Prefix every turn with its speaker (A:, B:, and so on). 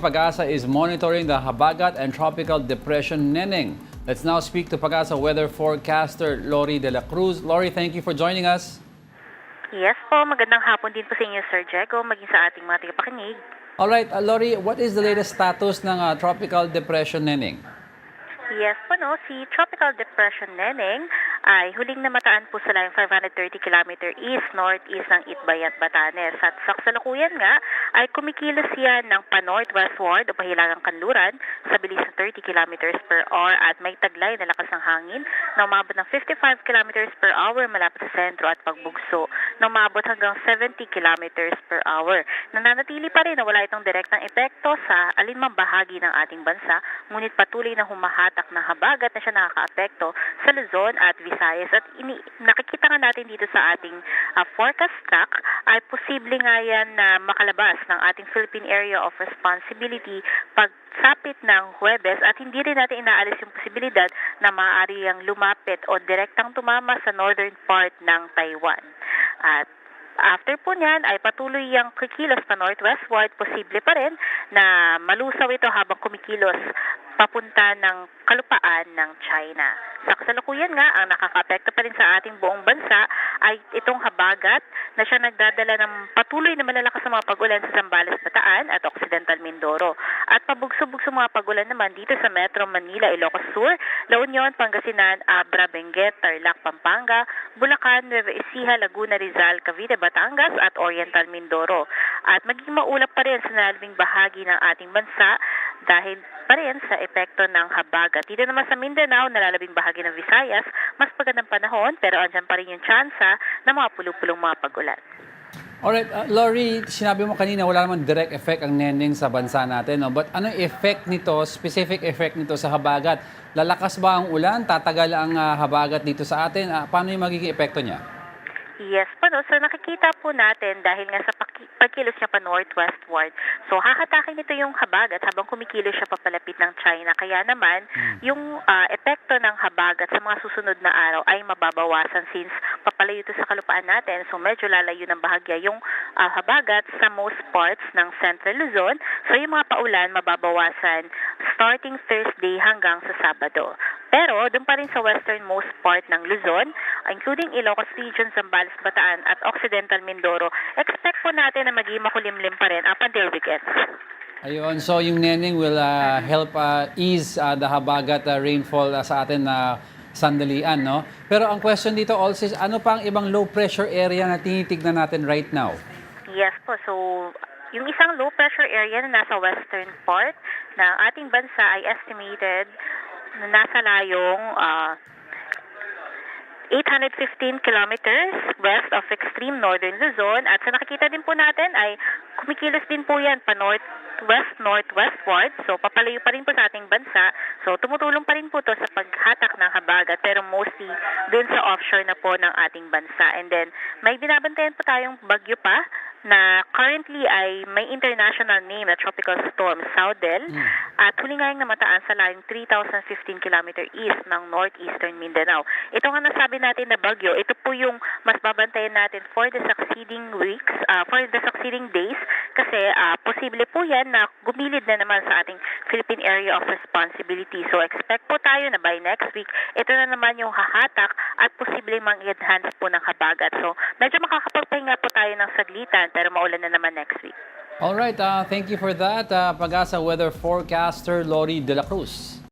A: Pag-asa is monitoring the Habagat and Tropical Depression Neneng. Let's now speak to Pag-asa weather forecaster Lori De La Cruz. Lori, thank you for joining us.
B: Yes po, magandang hapon din po sa inyo, Sir Diego, maging sa ating mga tagapakinig.
A: Alright, Lori, what is the latest status ng Tropical Depression Neneng?
B: Yes po, no, si Tropical Depression Neneng ay huling namataan po sa layong 530 km east-northeast ng Itbay at Batanes. At sa kasalukuyan nga ay kumikilos yan ng pa-northwestward o pahilagang kanluran sa bilis ng 30 km per hour at may taglay na lakas ng hangin na umabot ng 55 km per hour malapit sa sentro at pagbugso na umabot hanggang 70 km per hour. Nananatili pa rin na wala itong direktang epekto sa alinmang bahagi ng ating bansa, ngunit patuloy na humahatak na habagat na siya nakakaapekto sa Luzon at Visayas. At nakikita nga natin dito sa ating forecast track ay posible nga yan na makalabas ng ating Philippine Area of Responsibility pagsapit ng Huwebes at hindi rin natin inaalis yung posibilidad na maaari yang lumapit o direktang tumama sa northern part ng Taiwan. At after po niyan ay patuloy yung kikilos pa northwestward, posible pa rin na malusaw ito habang kumikilos papunta ng kalupaan ng China. Sa kasalukuyan nga, ang nakakaapekto pa rin sa ating buong bansa ay itong habagat na siya nagdadala ng patuloy na malalakas na mga pag-ulan sa Zambales, Bataan at Occidental Mindoro. At pabugso-bugso mga pag-ulan naman dito sa Metro Manila, Ilocos Sur, La Union, Pangasinan, Abra, Benguet, Tarlac, Pampanga, Bulacan, Nueva Ecija, Laguna, Rizal, Cavite, Batangas at Oriental Mindoro. At maging maulap pa rin sa nalalabing bahagi ng ating bansa dahil pa rin sa epekto ng habagat. Dito naman sa Mindanao, nalalabing bahagi ng Visayas, mas pagandang panahon pero andyan pa rin yung tsansa ng mga pulupulong mga pag-ulan.
A: Alright, Lori, sinabi mo kanina wala naman direct effect ang Neneng sa bansa natin. No? But ano effect nito, specific effect nito sa habagat? Lalakas ba ang ulan? Tatagal ang habagat dito sa atin? Paano yung magiging epekto niya?
B: Yes po, no? So nakikita po natin dahil nga sa pagkilos niya pa northwestward. So hahatakin nito yung habagat habang kumikilos siya papalapit ng China. Kaya naman, yung epekto ng habagat sa mga susunod na araw ay mababawasan since papalayo ito sa kalupaan natin. So medyo lalayo ng bahagya yung habagat sa most parts ng Central Luzon. So yung mga paulan mababawasan starting Thursday hanggang sa Sabado. Pero doon pa rin sa westernmost part ng Luzon, including Ilocos Region, Zambales, Bataan at Occidental Mindoro, expect po natin na maging makulimlim pa rin up until weekends.
A: Ayun, so yung Neneng will help ease the habagat rainfall sa atin na sandalian, no? Pero ang question dito also is, ano pa ang ibang low pressure area na tinitignan natin right now?
B: Yes po, so yung isang low pressure area na nasa western part ng ating bansa ay estimated na nasa layong 815 kilometers west of extreme northern Luzon. At sa nakikita din po natin ay kumikilos din po yan pa northwestward. So papalayo pa rin po sa ating bansa. So tumutulong pa rin po to sa paghatak ng habagat pero mostly dun sa offshore na po ng ating bansa. And then may binabantayan po tayong bagyo pa na currently ay may international name na Tropical Storm Saudel at huli nga yung namataan sa layong 3,015 km east ng northeastern Mindanao. Ito nga nasabi natin na bagyo, ito po yung mas babantayan natin for the succeeding weeks, for the succeeding days kasi posible po yan na gumilid na naman sa ating Philippine Area of Responsibility. So expect po tayo na by next week, ito na naman yung hahatak at posible mang-enhance po ng habagat. So medyo makakapagpahinga po tayo ng saglitan pero maulan na naman next week.
A: Alright, thank you for that, Pag-asa weather forecaster Lori De La Cruz.